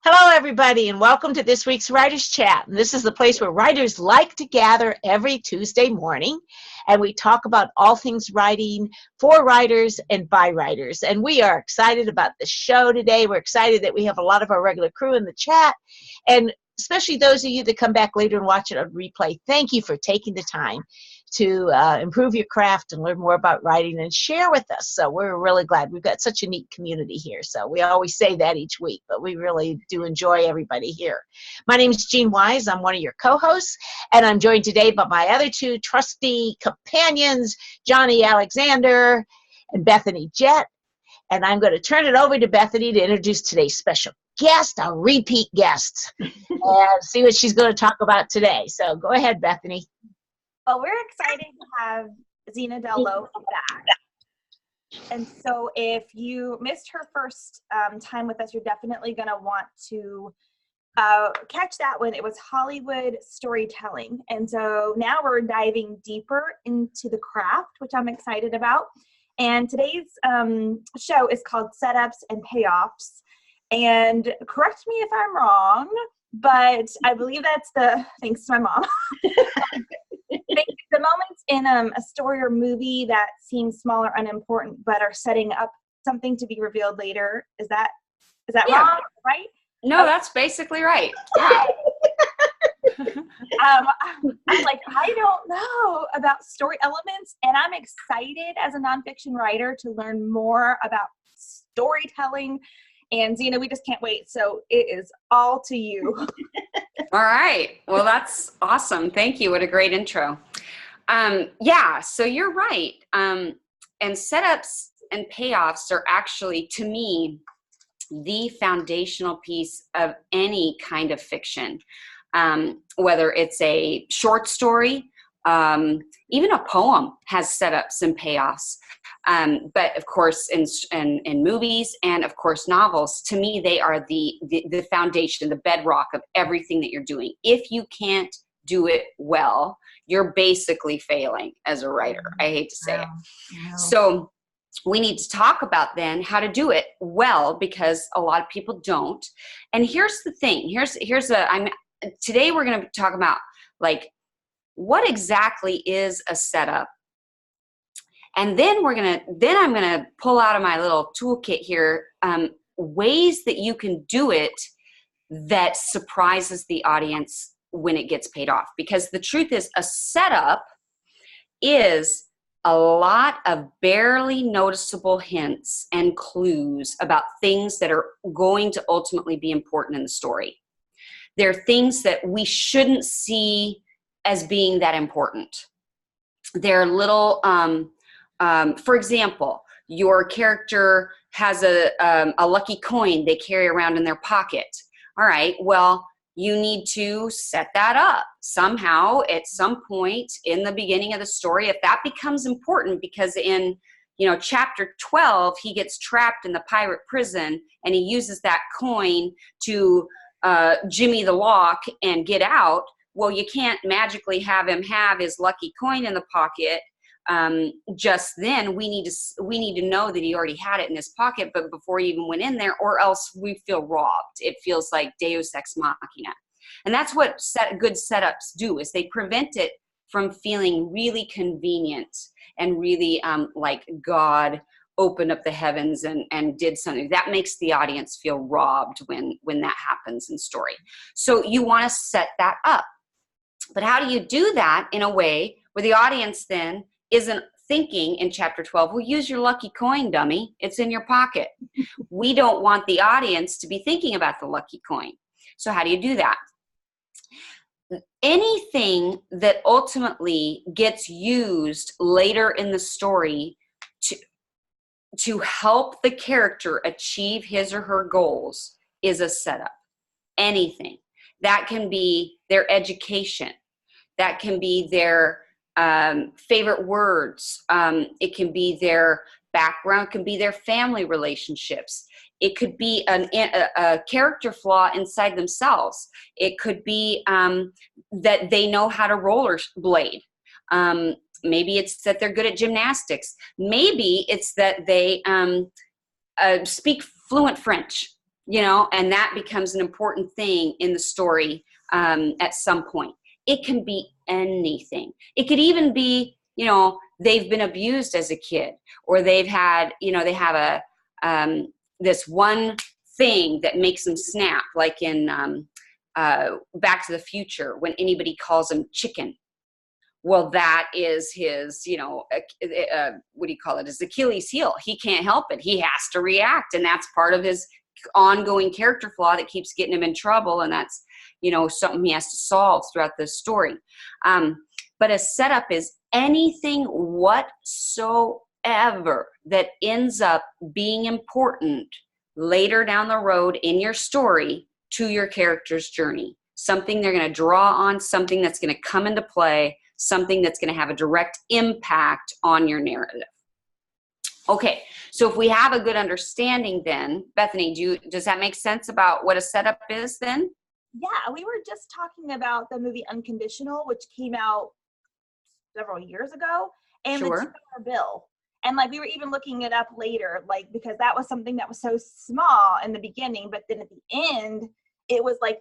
Hello, everybody, and welcome to this week's Writers Chat. And this is the place where writers like to gather every Tuesday morning, and we talk about all things writing for writers and by writers. And we are excited about the show today. We're excited that we have a lot of our regular crew in the chat, and especially those of you that come back later and watch it on replay. Thank you for taking the time to improve your craft and learn more about writing and share with us. So we're really glad. We've got such a neat community here. So we always say that each week, but we really do enjoy everybody here. My name is Jean Wise. I'm one of your co-hosts, and I'm joined today by my other two trusty companions, Johnny Alexander and Bethany Jett. And I'm going to turn it over to Bethany to introduce today's special guest, our repeat guest, and see what she's going to talk about today. So go ahead, Bethany. Well, we're excited to have Zena Dell Lowe back. And so if you missed her first time with us, you're definitely going to want to catch that one. It was Hollywood storytelling. And so now we're diving deeper into the craft, which I'm excited about. And today's show is called Setups and Payoffs. And correct me if I'm wrong, but I believe that's thanks to my mom. The moments in a story or movie that seem small or unimportant, but are setting up something to be revealed later. Is that wrong? Right? No, that's basically right. Yeah. I'm like, I don't know about story elements, and I'm excited as a nonfiction writer to learn more about storytelling. And Zena, we just can't wait. So it is all to you. All right. Well, that's awesome. Thank you. What a great intro. Yeah, so you're right. And setups and payoffs are actually, to me, the foundational piece of any kind of fiction. Whether it's a short story, even a poem has setups and payoffs. But of course, in movies and of course novels, to me, they are the foundation, the bedrock of everything that you're doing. If you can't do it well, you're basically failing as a writer. I hate to say it. Wow. So we need to talk about then how to do it well, because a lot of people don't. And here's the thing. Today we're going to talk about like what exactly is a setup. And then I'm going to pull out of my little toolkit here ways that you can do it that surprises the audience when it gets paid off. Because the truth is, a setup is a lot of barely noticeable hints and clues about things that are going to ultimately be important in the story. They're things that we shouldn't see as being that important. They're little, for example, your character has a lucky coin they carry around in their pocket. All right, well, you need to set that up somehow at some point in the beginning of the story. If that becomes important, because in chapter 12, he gets trapped in the pirate prison and he uses that coin to jimmy the lock and get out. Well, you can't magically have him have his lucky coin in the pocket just then. We need to know that he already had it in his pocket, but before he even went in there, or else we feel robbed. It feels like Deus Ex Machina. And that's what good setups do, is they prevent it from feeling really convenient and really like God opened up the heavens and did something. That makes the audience feel robbed when that happens in story. So you want to set that up. But how do you do that in a way where the audience then isn't thinking in chapter 12, well, use your lucky coin, dummy. It's in your pocket. We don't want the audience to be thinking about the lucky coin. So how do you do that? Anything that ultimately gets used later in the story to help the character achieve his or her goals is a setup. Anything. That can be their education. That can be their favorite words. It can be their background. It can be their family relationships. It could be a character flaw inside themselves. It could be that they know how to rollerblade. Maybe it's that they're good at gymnastics. Maybe it's that they speak fluent French. you know, and that becomes an important thing in the story at some point. It can be anything. It could even be, you know, they've been abused as a kid, or they've had, you know, they have a this one thing that makes them snap, like in Back to the Future, when anybody calls him chicken. Well, that is his, you know, what do you call it? His Achilles heel. He can't help it. He has to react. And that's part of his ongoing character flaw that keeps getting him in trouble. And that's, you know, something he has to solve throughout the story. But a setup is anything whatsoever that ends up being important later down the road in your story to your character's journey. Something they're going to draw on, something that's going to come into play, something that's going to have a direct impact on your narrative. Okay, so if we have a good understanding then, Bethany, does that make sense about what a setup is then? Yeah, we were just talking about the movie Unconditional, which came out several years ago, and Sure. the $2 bill. And like we were even looking it up later, like because that was something that was so small in the beginning, but then at the end, it was like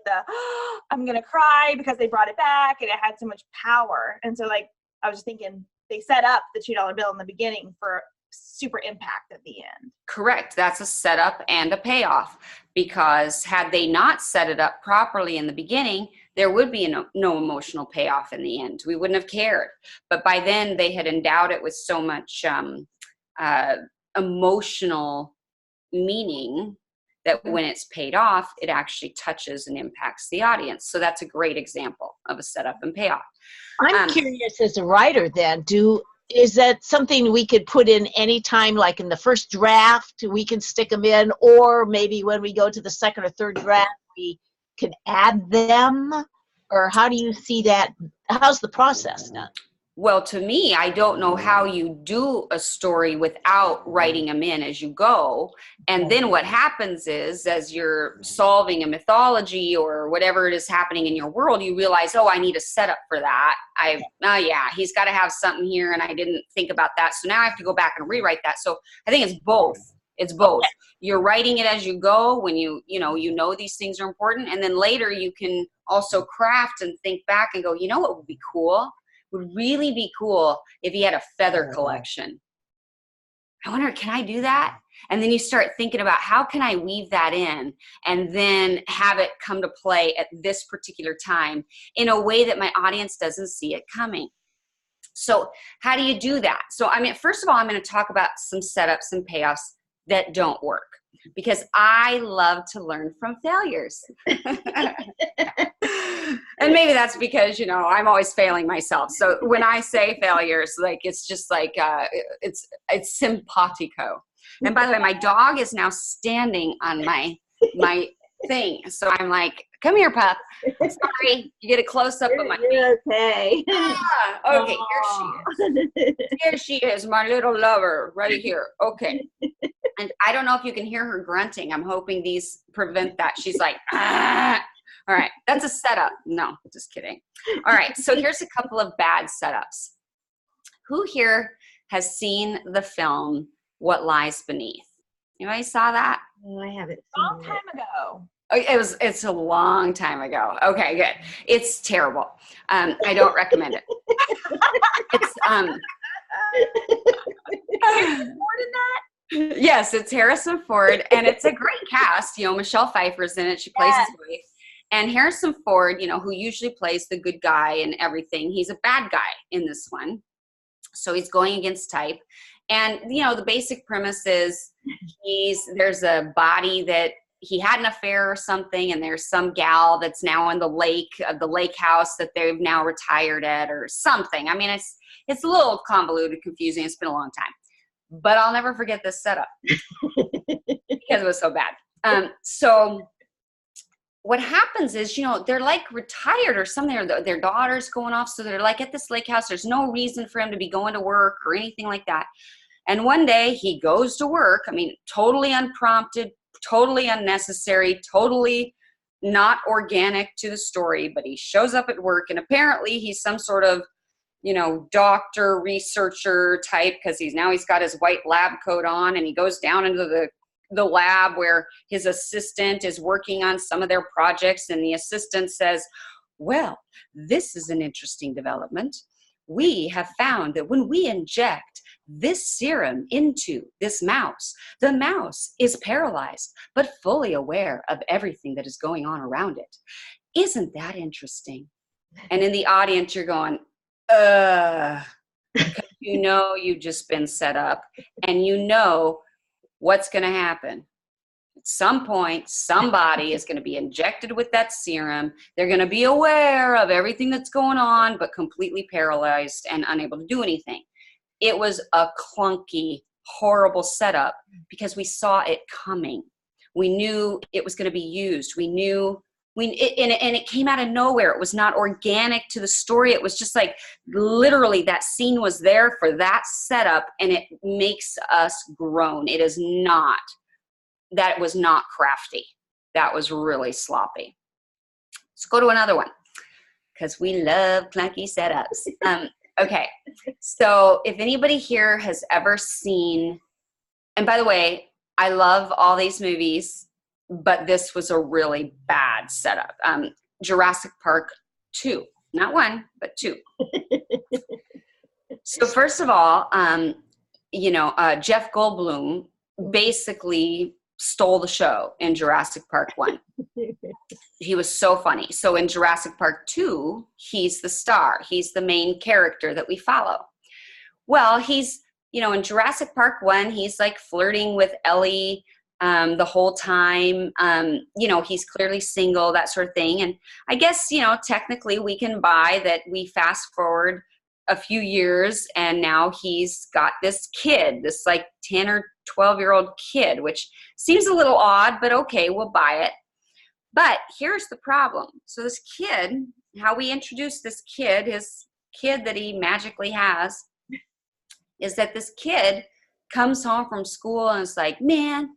I'm gonna cry because they brought it back, and it had so much power. And so like I was just thinking they set up the $2 bill in the beginning for super impact at the end. Correct. That's a setup and a payoff, because had they not set it up properly in the beginning, there would be no emotional payoff in the end. We wouldn't have cared. But by then they had endowed it with so much emotional meaning that when it's paid off, it actually touches and impacts the audience. So that's a great example of a setup and payoff. I'm curious as a writer then, is that something we could put in any time, like in the first draft, we can stick them in, or maybe when we go to the second or third draft, we can add them? Or how do you see that? How's the process done? Well, to me, I don't know how you do a story without writing them in as you go. And then what happens is, as you're solving a mythology or whatever it is happening in your world, you realize, oh, I need a setup for that. Yeah, he's got to have something here, and I didn't think about that. So now I have to go back and rewrite that. So I think it's both. It's both. You're writing it as you go when you know these things are important. And then later you can also craft and think back and go, you know what would be cool? Would really be cool if he had a feather collection. I wonder, can I do that? And then you start thinking about how can I weave that in and then have it come to play at this particular time in a way that my audience doesn't see it coming. So how do you do that? So I mean, first of all, I'm going to talk about some setups and payoffs that don't work, because I love to learn from failures. And maybe that's because, I'm always failing myself. So when I say failures, like, it's just like, it's simpatico. And by the way, my dog is now standing on my thing. So I'm like, come here, pup. Sorry, you get a close up of my feet. Okay. Okay, here she is. Here she is, my little lover, right here. Okay. And I don't know if you can hear her grunting. I'm hoping these prevent that. She's like, ah. All right, that's a setup. No, just kidding. All right, so here's a couple of bad setups. Who here has seen the film What Lies Beneath? Anybody saw that? Oh, I haven't A long time ago. It's a long time ago. Okay, good. It's terrible. I don't recommend it. It's More than that? Yes, it's Harrison Ford, and it's a great cast. Michelle Pfeiffer's in it. She plays his wife. And Harrison Ford, who usually plays the good guy and everything, he's a bad guy in this one. So he's going against type. And, the basic premise is there's a body that he had an affair or something, and there's some gal that's now in the lake house that they've now retired at or something. I mean, it's a little convoluted, confusing. It's been a long time. But I'll never forget this setup because it was so bad. So what happens is, they're like retired or something, or their daughter's going off. So they're like at this lake house. There's no reason for him to be going to work or anything like that. And one day he goes to work. I mean, totally unprompted, totally unnecessary, totally not organic to the story. But he shows up at work, and apparently he's some sort of, doctor, researcher type, because he's got his white lab coat on, and he goes down into the lab where his assistant is working on some of their projects, and the assistant says, well, this is an interesting development. We have found that when we inject this serum into this mouse, the mouse is paralyzed, but fully aware of everything that is going on around it. Isn't that interesting? And in the audience, you're going, you know, you've just been set up, and you know what's going to happen. At some point, somebody is going to be injected with that serum. They're going to be aware of everything that's going on, but completely paralyzed and unable to do anything. It was a clunky, horrible setup because we saw it coming. We knew it was going to be used. We knew, and it came out of nowhere. It was not organic to the story. It was just like literally that scene was there for that setup, and it makes us groan. It is not. That was not crafty. That was really sloppy. Let's go to another one because we love clunky setups. Okay, so if anybody here has ever seen, and by the way, I love all these movies, but this was a really bad setup. Jurassic Park 2, not 1, but 2. So first of all, Jeff Goldblum basically stole the show in Jurassic Park 1. He was so funny. So in Jurassic Park 2, he's the star. He's the main character that we follow. Well, he's, in Jurassic Park 1, he's like flirting with Ellie the whole time. He's clearly single, that sort of thing. And I guess, technically we can buy that we fast forward a few years and now he's got this kid, this like 10 or 12-year-old kid, which seems a little odd, but okay, we'll buy it. But here's the problem. So this kid, how we introduce this kid, his kid that he magically has, is that this kid comes home from school and is like, man,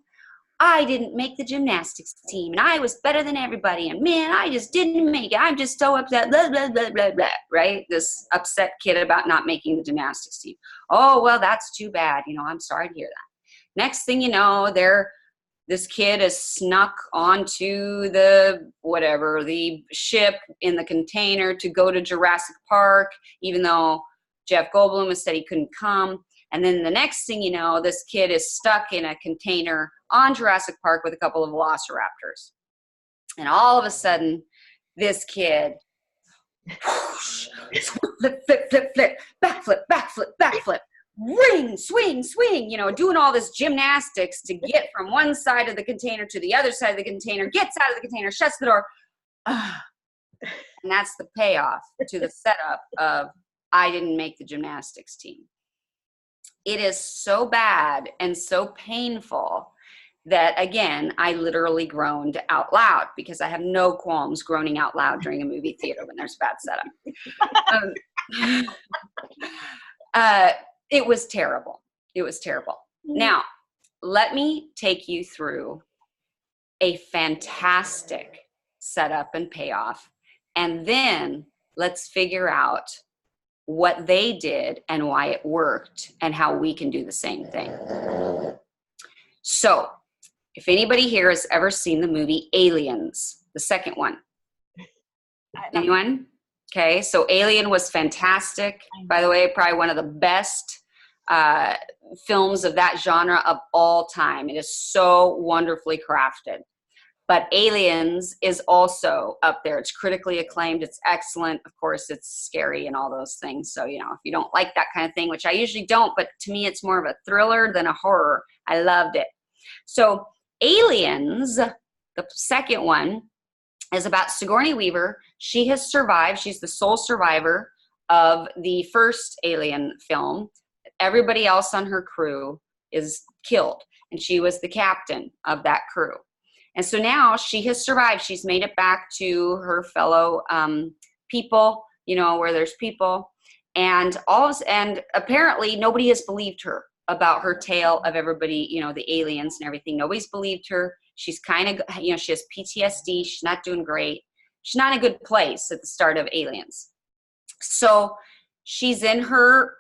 I didn't make the gymnastics team and I was better than everybody. And man, I just didn't make it. I'm just so upset, blah, blah, blah, blah, blah, right? This upset kid about not making the gymnastics team. Oh, well, that's too bad. I'm sorry to hear that. Next thing you know, this kid has snuck onto the ship in the container to go to Jurassic Park, even though Jeff Goldblum has said he couldn't come. And then the next thing you know, this kid is stuck in a container on Jurassic Park with a couple of velociraptors. And all of a sudden, this kid, whoosh, flip, flip, flip, flip, backflip, backflip, backflip, ring, swing, swing, doing all this gymnastics to get from one side of the container to the other side of the container, gets out of the container, shuts the door. And that's the payoff to the setup of I didn't make the gymnastics team. It is so bad and so painful that, again, I literally groaned out loud because I have no qualms groaning out loud during a movie theater when there's a bad setup. It was terrible. It was terrible. Now, let me take you through a fantastic setup and payoff, and then let's figure out what they did and why it worked and how we can do the same thing. So, if anybody here has ever seen the movie Aliens, the second one. Anyone? Okay, so Alien was fantastic. By the way, probably one of the best films of that genre of all time. It is so wonderfully crafted. But Aliens is also up there. It's critically acclaimed. It's excellent. Of course, it's scary and all those things. So, if you don't like that kind of thing, which I usually don't, but to me, it's more of a thriller than a horror. I loved it. So Aliens, the second one, is about Sigourney Weaver. She has survived. She's the sole survivor of the first Alien film. Everybody else on her crew is killed, and she was the captain of that crew. And so now she has survived. She's made it back to her fellow people, where there's people. And apparently nobody has believed her about her tale of everybody, the aliens and everything. Nobody's believed her. She's kind of, she has PTSD. She's not doing great. She's not in a good place at the start of Aliens. So she's in her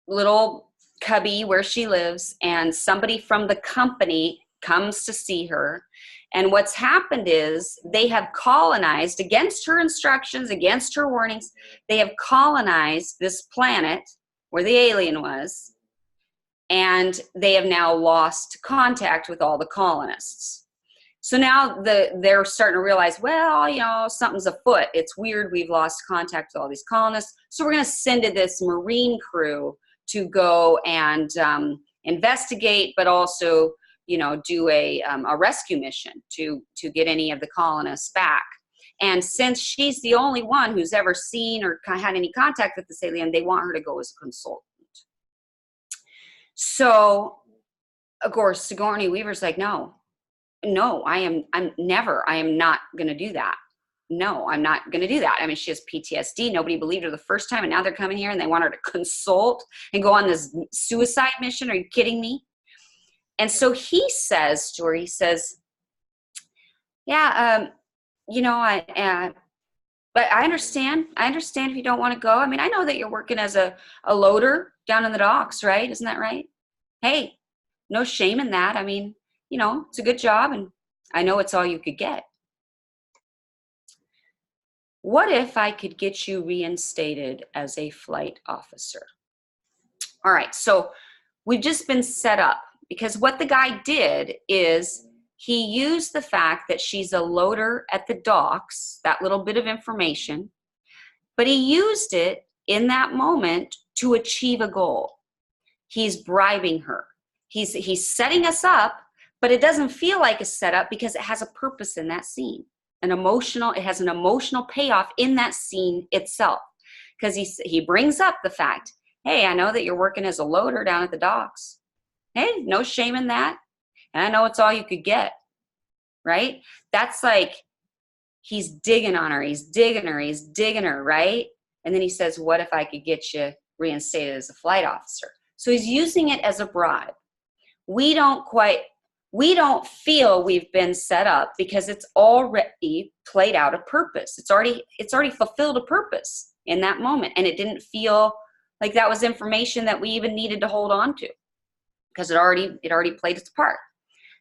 little cubby where she lives, and somebody from the company comes to see her. And what's happened is they have colonized, against her instructions, against her warnings, they have colonized this planet where the alien was, and they have now lost contact with all the colonists. So now they're starting to realize, well, you know, something's afoot. It's weird. We've lost contact with all these colonists. So we're going to send in this Marine crew to go and investigate, but also, you know, do a rescue mission to get any of the colonists back. And since she's the only one who's ever seen or had any contact with this alien, they want her to go as a consultant. So, of course, Sigourney Weaver's like, no, I'm not going to do that. No, I'm not going to do that. I mean, she has PTSD. Nobody believed her the first time, and now they're coming here and they want her to consult and go on this suicide mission. Are you kidding me? And so he says to her, he says, yeah, you know, but I understand if you don't want to go. I mean, I know that you're working as a loader down in the docks, right? Isn't that right? Hey, no shame in that. I mean, you know, it's a good job, and I know it's all you could get. What if I could get you reinstated as a flight officer? All right, so we've just been set up, because what the guy did is he used the fact that she's a loader at the docks, that little bit of information, but he used it in that moment to achieve a goal. He's bribing her. He's setting us up, but it doesn't feel like a setup because it has a purpose in that scene. It has an emotional payoff in that scene itself. Because he brings up the fact, hey, I know that you're working as a loader down at the docks. Hey, no shame in that. And I know it's all you could get, right? That's like, he's digging on her, he's digging her, right? And then he says, what if I could get you reinstated as a flight officer? So he's using it as a bribe. We don't feel we've been set up because it's already played out a purpose. It's already fulfilled a purpose in that moment. And it didn't feel like that was information that we even needed to hold on to, because it already played its part.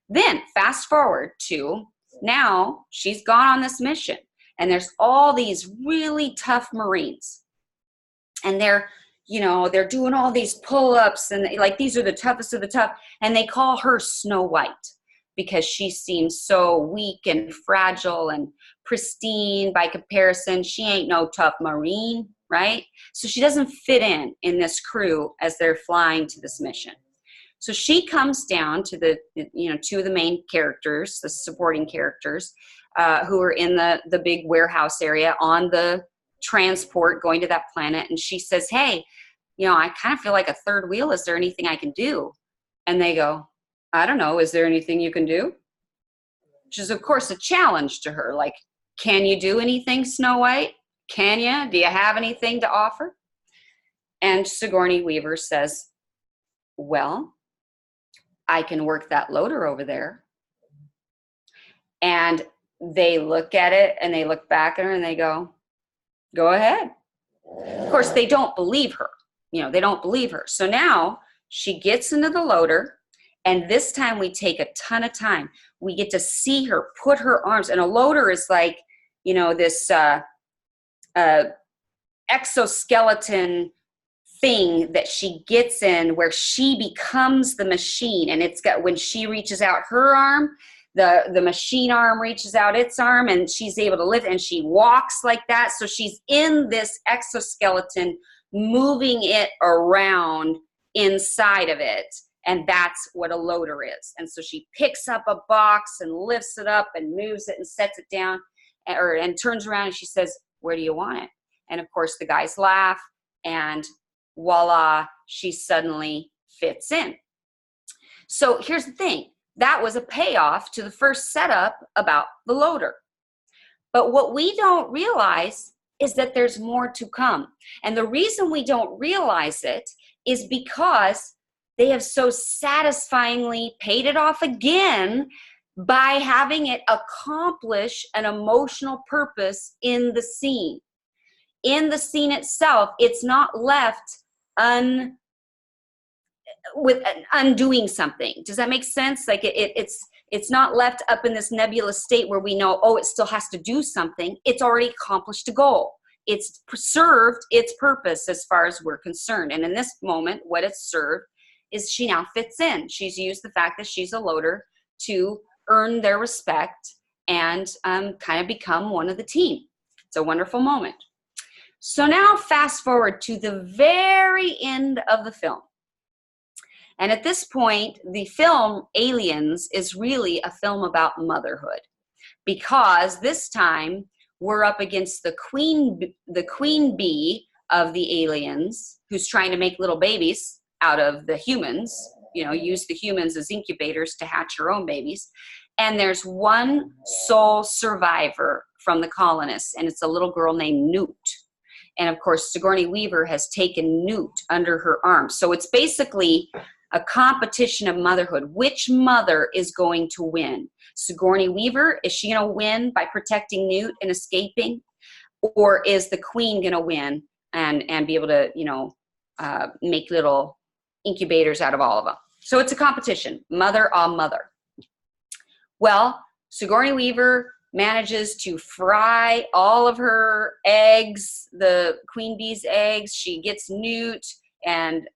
Then fast forward to now she's gone on this mission, and there's all these really tough Marines, and they're doing all these pull-ups, and these are the toughest of the tough, and they call her Snow White because she seems so weak and fragile and pristine by comparison. She ain't no tough Marine, right? So she doesn't fit in this crew as they're flying to this mission. So she comes down to the, two of the main characters, the supporting characters, who are in the big warehouse area on the transport going to that planet. And she says, hey, I kind of feel like a third wheel. Is there anything I can do? And they go, I don't know. Is there anything you can do? Which is, of course, a challenge to her. Like, can you do anything, Snow White? Can you? Do you have anything to offer? And Sigourney Weaver says, well, I can work that loader over there. And they look at it and they look back at her and they go ahead. Of course, they don't believe her. They don't believe her. So now she gets into the loader, and this time we take a ton of time. We get to see her put her arms, and a loader is like, this exoskeleton thing that she gets in where she becomes the machine. And it's got, when she reaches out her arm, the machine arm reaches out its arm, and she's able to lift, and she walks like that. So she's in this exoskeleton, moving it around inside of it. And that's what a loader is. And so she picks up a box and lifts it up and moves it and sets it down, and turns around and she says, where do you want it? And of course the guys laugh, and voila, she suddenly fits in. So here's the thing. That was a payoff to the first setup about the loader. But what we don't realize is that there's more to come. And the reason we don't realize it is because they have so satisfyingly paid it off again by having it accomplish an emotional purpose in the scene. In the scene itself, it's not left undoing something. Does that make sense? Like it's It's not left up in this nebulous state where we know, oh, it still has to do something. It's already accomplished a goal. It's served its purpose as far as we're concerned. And in this moment, what it's served is she now fits in. She's used the fact that she's a loader to earn their respect and kind of become one of the team. It's a wonderful moment. So now fast forward to the very end of the film. And at this point, the film Aliens is really a film about motherhood, because this time we're up against the queen bee of the aliens, who's trying to make little babies out of the humans, you know, use the humans as incubators to hatch her own babies. And there's one sole survivor from the colonists, and it's a little girl named Newt. And of course, Sigourney Weaver has taken Newt under her arm. So it's basically a competition of motherhood. Which mother is going to win? Sigourney Weaver, is she going to win by protecting Newt and escaping? Or is the queen going to win and be able to, you know, make little incubators out of all of them? So it's a competition, mother on mother. Well, Sigourney Weaver manages to fry all of her eggs, the queen bee's eggs. She gets Newt, and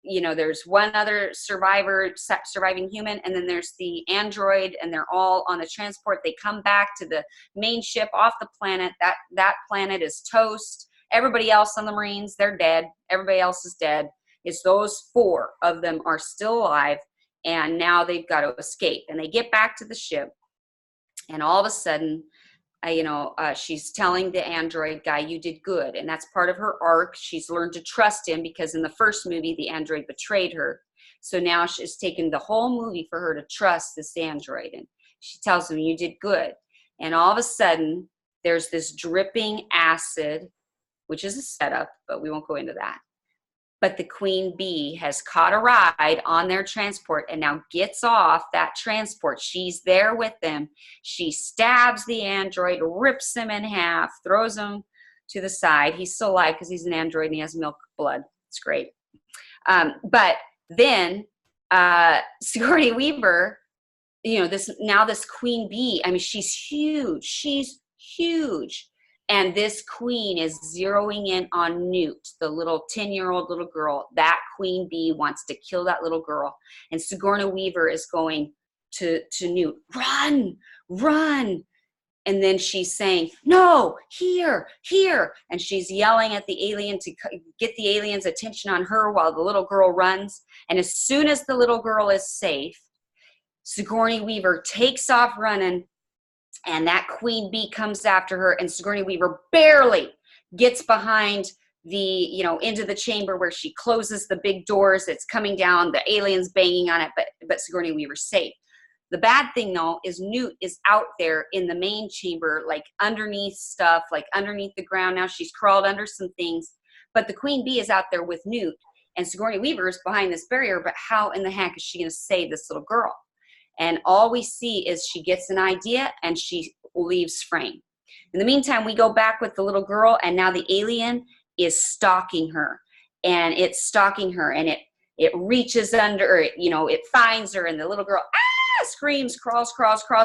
you know, there's one other surviving human, and then there's the android, and they're all on the transport. They come back to the main ship off the planet. That planet is toast. Everybody else on the Marines, they're dead. Everybody else is dead. It's those 4 of them are still alive, and now they've got to escape. And they get back to the ship, and all of a sudden, she's telling the android guy, you did good. And that's part of her arc. She's learned to trust him, because in the first movie, the android betrayed her. So now she's taken the whole movie for her to trust this android. And she tells him, you did good. And all of a sudden, there's this dripping acid, which is a setup, but we won't go into that. But the queen bee has caught a ride on their transport and now gets off that transport. She's there with them. She stabs the android, rips him in half, throws him to the side. He's still alive because he's an android and he has milk blood. It's great. But then Sigourney Weaver, you know, this queen bee, I mean, she's huge. She's huge. And this queen is zeroing in on Newt, the little 10-year-old little girl. That queen bee wants to kill that little girl. And Sigourney Weaver is going to Newt, run, run. And then she's saying, no, here. And she's yelling at the alien to get the alien's attention on her while the little girl runs. And as soon as the little girl is safe, Sigourney Weaver takes off running. And that queen bee comes after her, and Sigourney Weaver barely gets behind into the chamber where she closes the big doors. It's coming down, the alien's banging on it, but Sigourney Weaver's safe. The bad thing, though, is Newt is out there in the main chamber, like underneath stuff, like underneath the ground. Now she's crawled under some things, but the queen bee is out there with Newt, and Sigourney Weaver is behind this barrier, but how in the heck is she going to save this little girl? And all we see is she gets an idea and she leaves frame. In the meantime, we go back with the little girl, and now the alien is stalking her. And it's stalking her, and it reaches under, it finds her, and the little girl screams, crawls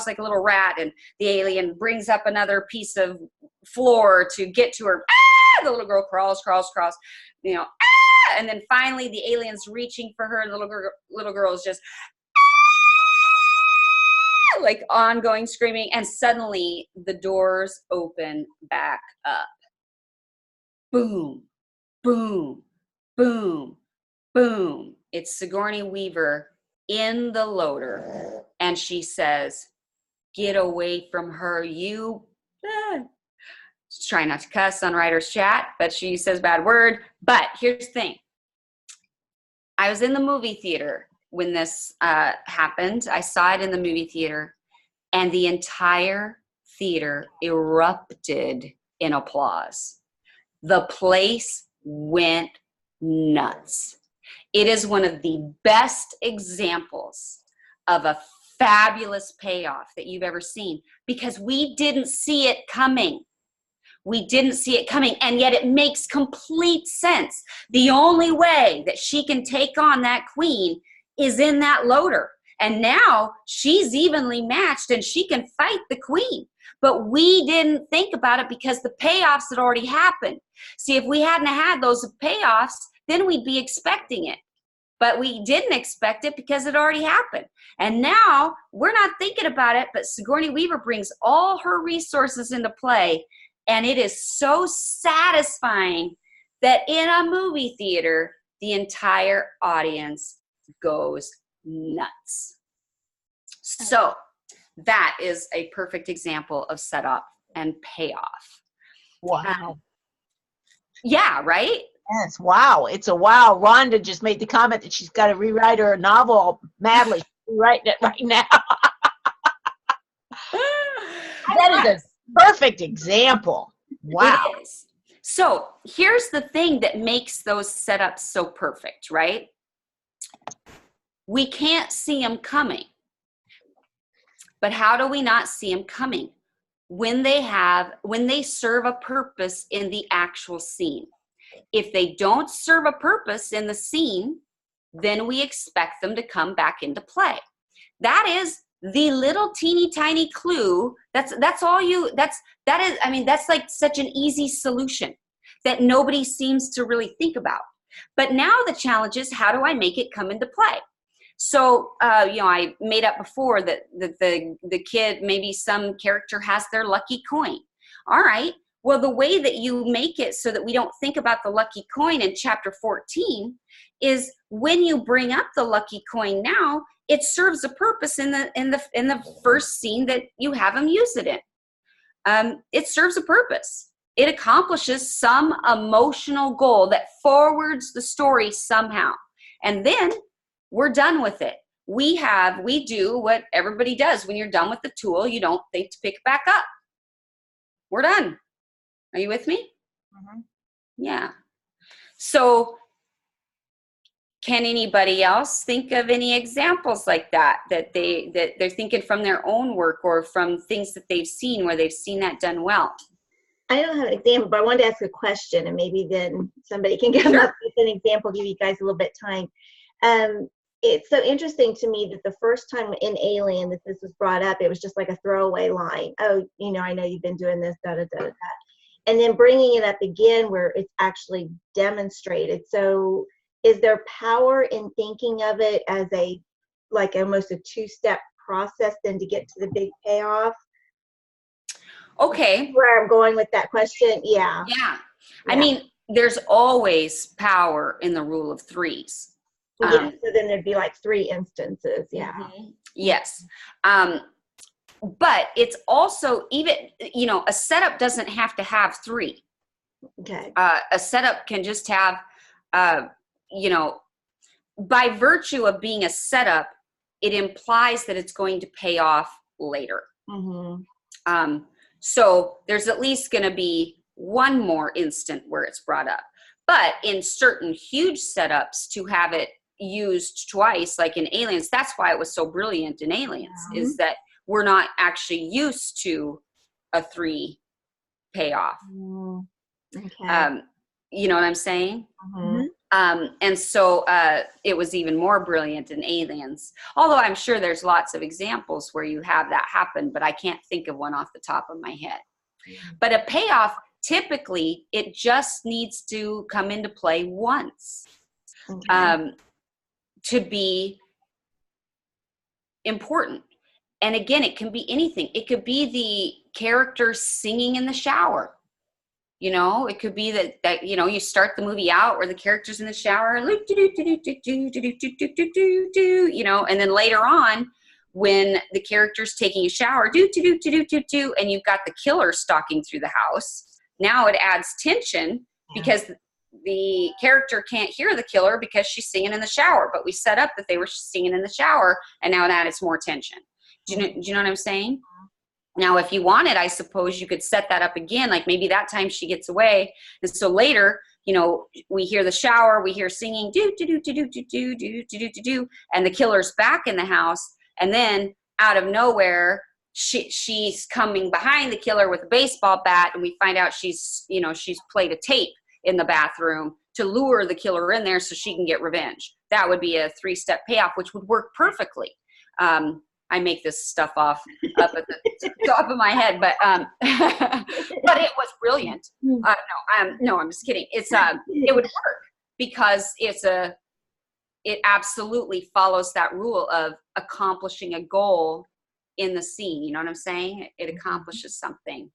like a little rat, and the alien brings up another piece of floor to get to her. The little girl crawls, and then finally the alien's reaching for her, and the little girl is just like ongoing screaming, and suddenly the doors open back up. Boom, boom, boom, boom. It's Sigourney Weaver in the loader, and she says, get away from her, you. She's trying not to cuss on Writer's Chat, but she says a bad word. But here's the thing. I was in the movie theater when this happened. I saw it in the movie theater, and the entire theater erupted in applause. The place went nuts. It is one of the best examples of a fabulous payoff that you've ever seen, because we didn't see it coming. We didn't see it coming, and yet it makes complete sense. The only way that she can take on that queen is in that loader. And now she's evenly matched and she can fight the queen. But we didn't think about it because the payoffs had already happened. See, if we hadn't had those payoffs, then we'd be expecting it. But we didn't expect it because it already happened. And now we're not thinking about it, but Sigourney Weaver brings all her resources into play. And it is so satisfying that in a movie theater, the entire audience goes nuts. So that is a perfect example of setup and payoff. Wow. Yeah, right? Yes, wow. It's a wow. Rhonda just made the comment that she's got to rewrite her novel madly. She's rewriting it right now. That is a perfect example. Wow. It is. So here's the thing that makes those setups so perfect, right? We can't see them coming. But how do we not see them coming? When they serve a purpose in the actual scene. If they don't serve a purpose in the scene, then we expect them to come back into play. That is the little teeny tiny clue. That's like such an easy solution that nobody seems to really think about. But now the challenge is, how do I make it come into play? So, I made up before that the kid, maybe some character has their lucky coin. All right. Well, the way that you make it so that we don't think about the lucky coin in chapter 14 is when you bring up the lucky coin now, it serves a purpose in the first scene that you have them use it in. It serves a purpose. It accomplishes some emotional goal that forwards the story somehow. And then we're done with it. We do what everybody does. When you're done with the tool, you don't think to pick it back up. We're done. Are you with me? Mm-hmm. Yeah. So can anybody else think of any examples like that they're thinking from their own work or from things that they've seen where they've seen that done well? I don't have an example, but I wanted to ask a question, and maybe then somebody can come up with an example, give you guys a little bit of time. It's so interesting to me that the first time in Alien that this was brought up, it was just like a throwaway line. Oh, I know you've been doing this, da da da da. And then bringing it up again where it's actually demonstrated. So is there power in thinking of it as almost a two-step process then to get to the big payoff? Okay. Where I'm going with that question? Yeah. I mean, there's always power in the rule of threes. Yeah, so then there'd be like 3 instances. Yeah. Mm-hmm. Yes. But it's also even, a setup doesn't have to have 3. Okay. A setup can just have, by virtue of being a setup, it implies that it's going to pay off later. Mm-hmm. So there's at least going to be one more instant where it's brought up. But in certain huge setups, to have it used twice, like in Aliens, that's why it was so brilliant in Aliens, is that we're not actually used to a 3 payoff. Okay. You know what I'm saying? Mm-hmm. And so it was even more brilliant in Aliens, although I'm sure there's lots of examples where you have that happen, but I can't think of one off the top of my head. But a payoff, typically, it just needs to come into play once. Okay. To be important. And again, it can be anything. It could be the character singing in the shower. It could be that you start the movie out where the character's in the shower, and then later on, when the character's taking a shower, and you've got the killer stalking through the house. Now it adds tension because the character can't hear the killer because she's singing in the shower, but we set up that they were singing in the shower, and now that adds more tension. Do you know what I'm saying? Now, if you wanted, I suppose you could set that up again, like maybe that time she gets away, and so later, we hear the shower, we hear singing, and the killer's back in the house, and then out of nowhere, she's coming behind the killer with a baseball bat, and we find out she's played a tape in the bathroom to lure the killer in there so she can get revenge. That would be a 3-step payoff, which would work perfectly. I make this stuff up at the top of my head, but but it was brilliant. No, I'm just kidding. It's it would work because it absolutely follows that rule of accomplishing a goal in the scene. You know what I'm saying? It accomplishes something.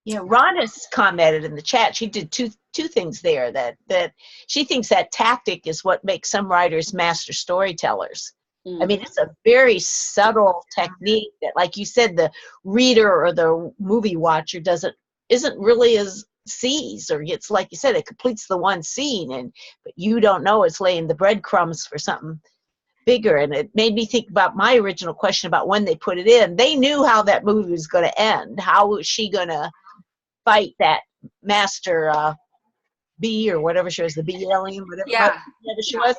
Yeah, Rhonda's commented in the chat. She did two things there. That she thinks that tactic is what makes some writers master storytellers. I mean, it's a very subtle technique that, like you said, the reader or the movie watcher isn't really as sees, or gets, like you said, it completes the one scene, but you don't know it's laying the breadcrumbs for something bigger. And it made me think about my original question about when they put it in. They knew how that movie was going to end. How was she going to fight that master bee, or whatever she was, the bee alien, whatever she was?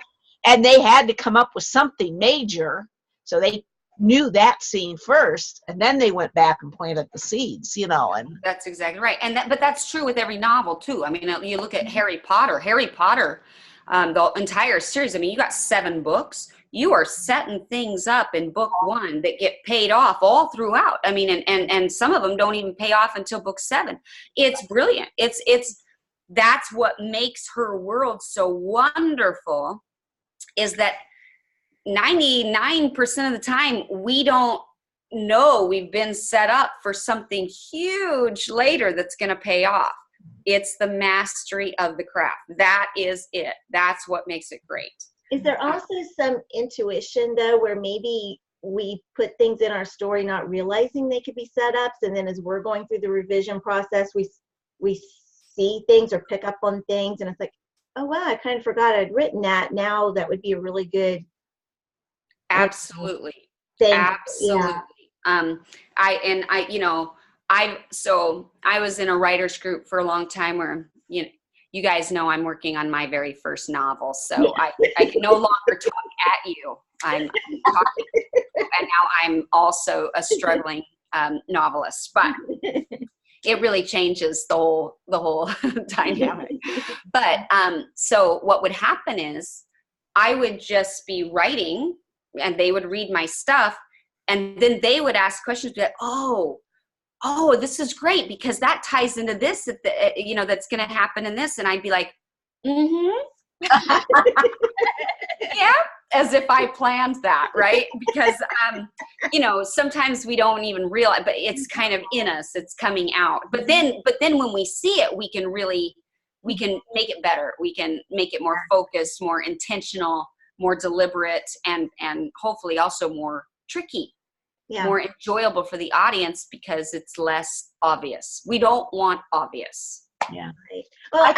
And they had to come up with something major, so they knew that scene first, and then they went back and planted the seeds, you know. And that's exactly right. But that's true with every novel too. I mean, you look at Harry Potter, the entire series. I mean, you got 7 books. You are setting things up in book 1 that get paid off all throughout. I mean, and some of them don't even pay off until book 7. It's brilliant. That's what makes her world so wonderful, is that 99% of the time we don't know we've been set up for something huge later that's going to pay off. It's the mastery of the craft. That is it. That's what makes it great. Is there also some intuition, though, where maybe we put things in our story not realizing they could be setups, and then as we're going through the revision process, we see things or pick up on things, and it's like, oh wow, I kind of forgot I'd written that. Now that would be a really good absolutely thing. Absolutely. Yeah. I was in a writer's group for a long time where you guys know I'm working on my very first novel, so I can no longer talk at you. I'm talking, and now I'm also a struggling novelist, but it really changes the whole dynamic. But so what would happen is I would just be writing, and they would read my stuff, and then they would ask questions, be like, oh, this is great because that ties into this, that's going to happen in this. And I'd be like, yeah, as if I planned that, right? Because, sometimes we don't even realize, but it's kind of in us, it's coming out. But then when we see it, we can make it better. We can make it more focused, more intentional, more deliberate, and hopefully also more tricky. Yeah. More enjoyable for the audience because it's less obvious. We don't want obvious. Yeah. Right. Well,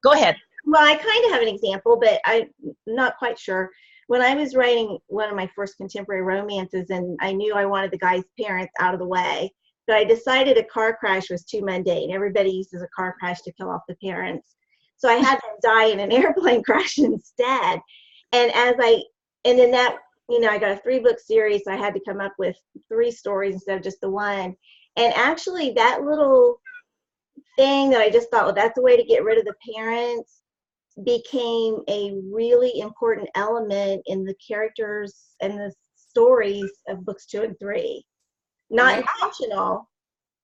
go ahead. Well, I kind of have an example, but I'm not quite sure. When I was writing one of my first contemporary romances, and I knew I wanted the guy's parents out of the way, but I decided a car crash was too mundane. Everybody uses a car crash to kill off the parents. So I had them die in an airplane crash instead. And in that, I got a 3-book series, so I had to come up with 3 stories instead of just the one. And actually, that little thing that I just thought, well, that's a way to get rid of the parents, became a really important element in the characters and the stories of books 2 and 3. Not intentional,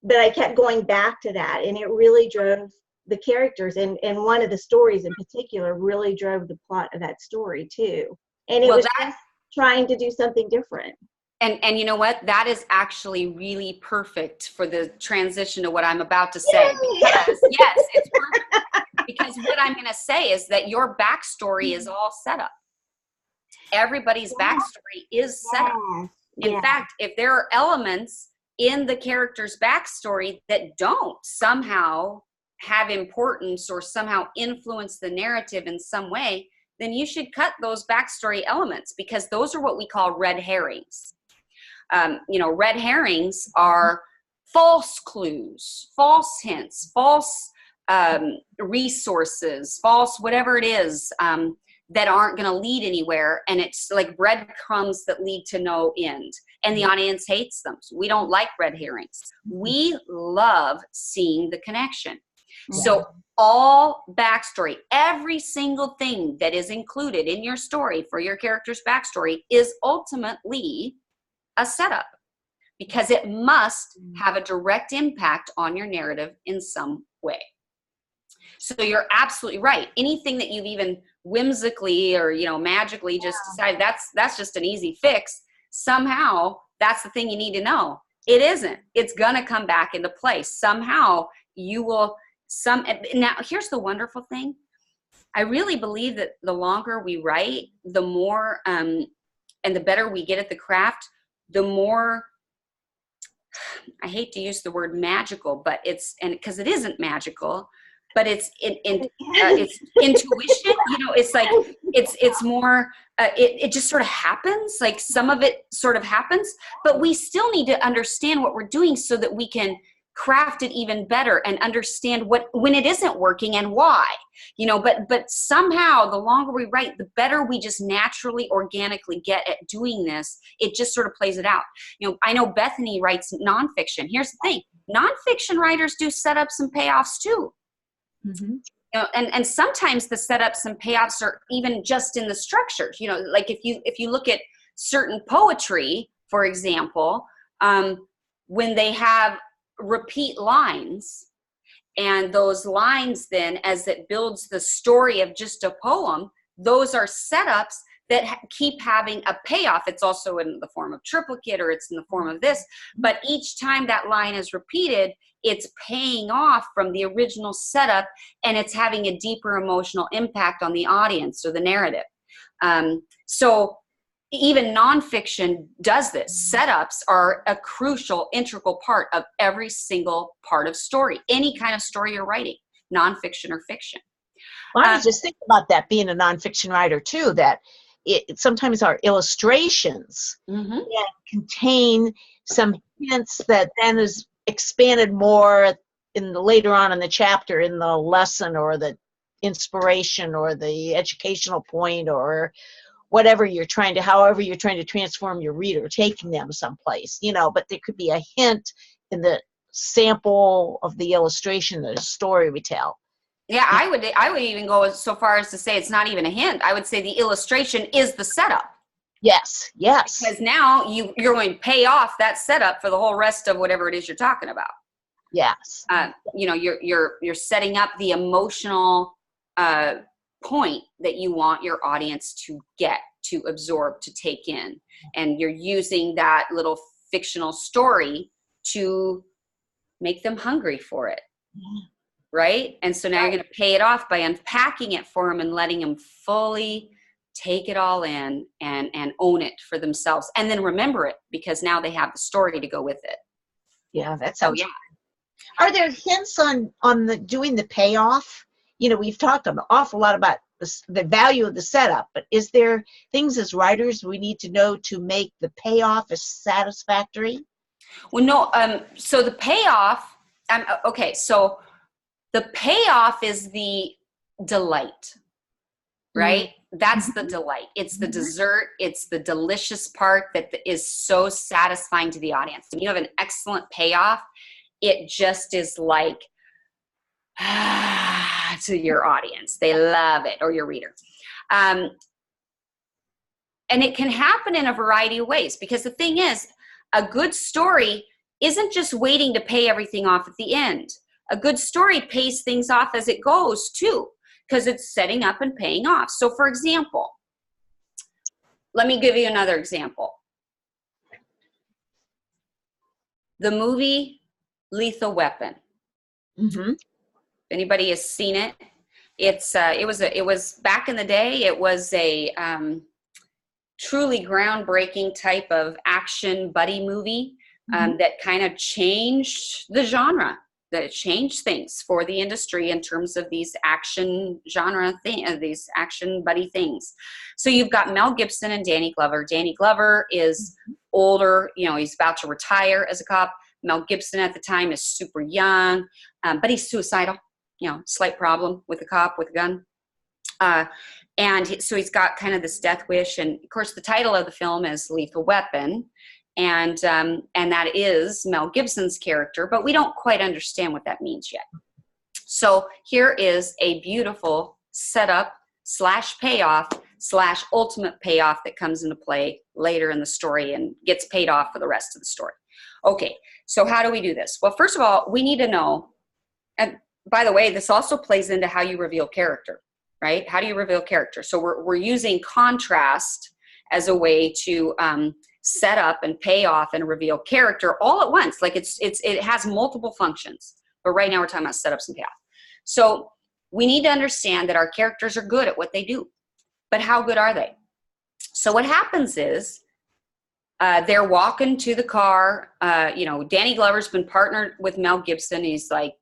but I kept going back to that, and it really drove the characters. And one of the stories in particular really drove the plot of that story, too. And it was just trying to do something different. And you know what? That is actually really perfect for the transition to what I'm about to say. Because, yes, it's perfect. Because what I'm going to say is that your backstory is all set up. Everybody's backstory is set up. In fact, if there are elements in the character's backstory that don't somehow have importance or somehow influence the narrative in some way, then you should cut those backstory elements, because those are what we call red herrings. Red herrings are false clues, false hints, false resources, false whatever it is that aren't going to lead anywhere. And it's like breadcrumbs that lead to no end. And the audience hates them. So we don't like red herrings. We love seeing the connection. So all backstory, every single thing that is included in your story for your character's backstory is ultimately a setup, because it must have a direct impact on your narrative in some way. So you're absolutely right. Anything that you've even whimsically or, you know, magically just decided that's just an easy fix, somehow that's the thing you need to know. It isn't. It's going to come back into place. Somehow you will now here's the wonderful thing. I really believe that the longer we write, the more and the better we get at the craft, the more, I hate to use the word magical, but because it isn't magical, but it's intuition. You know, it's like it's more. It just sort of happens. Like some of it sort of happens, but we still need to understand what we're doing so that we can craft it even better and understand when it isn't working and why. You know, but somehow the longer we write, the better we just naturally, organically get at doing this. It just sort of plays it out. You know, I know Bethany writes nonfiction. Here's the thing: nonfiction writers do setups and payoffs too. Mm-hmm. You know, and sometimes the setups and payoffs are even just in the structures. You know, like if you look at certain poetry, for example, when they have repeat lines, and those lines then, as it builds the story of just a poem, those are setups that keep having a payoff. It's also in the form of triplicate, or it's in the form of this, but each time that line is repeated, it's paying off from the original setup, and it's having a deeper emotional impact on the audience or the narrative. So even nonfiction does this. Setups are a crucial, integral part of every single part of story, any kind of story you're writing, nonfiction or fiction. Well, I was just thinking about that, being a nonfiction writer too, that sometimes our illustrations contain some hints that then is expanded more later on in the chapter, in the lesson or the inspiration or the educational point or whatever however you're trying to transform your reader, taking them someplace, you know, but there could be a hint in the sample of the illustration, the story we tell. Yeah, I would even go so far as to say it's not even a hint. I would say the illustration is the setup. Yes. Because now you're going to pay off that setup for the whole rest of whatever it is you're talking about. Yes. You know, you're setting up the emotional point that you want your audience to get, to absorb, to take in, and you're using that little fictional story to make them hungry for it. Right? And so now you're going to pay it off by unpacking it for them and letting them fully take it all in and own it for themselves, and then remember it, because now they have the story to go with it. Yeah, that sounds. Are there hints on doing the payoff? You know, we've talked an awful lot about the value of the setup, but is there things as writers we need to know to make the payoff as satisfactory? Well, no. So the payoff. Okay. So the payoff is the delight, right? Mm-hmm. That's the delight. It's the dessert. It's the delicious part that is so satisfying to the audience. When you have an excellent payoff, it just is like, to your audience. They love it, or your reader. And it can happen in a variety of ways, because the thing is, a good story isn't just waiting to pay everything off at the end. A good story pays things off as it goes too, because it's setting up and paying off. So for example, let me give you another example. The movie Lethal Weapon. Mm-hmm. If anybody has seen it, it was back in the day, it was a truly groundbreaking type of action buddy movie that kind of changed the genre, that it changed things for the industry in terms of these action genre these action buddy things. So you've got Mel Gibson and Danny Glover. Danny Glover is older, you know, he's about to retire as a cop. Mel Gibson at the time is super young, but he's suicidal, you know, slight problem with a cop with a gun. And so he's got kind of this death wish. And of course, the title of the film is Lethal Weapon. And that is Mel Gibson's character, but we don't quite understand what that means yet. So here is a beautiful setup / payoff / ultimate payoff that comes into play later in the story and gets paid off for the rest of the story. Okay, so how do we do this? Well, first of all, we need to know, and by the way, this also plays into how you reveal character, right? How do you reveal character? So we're using contrast as a way to set up and pay off and reveal character all at once. Like it has multiple functions, but right now we're talking about setups and payoff. So we need to understand that our characters are good at what they do, but how good are they? So what happens is they're walking to the car. Danny Glover's been partnered with Mel Gibson. He's like,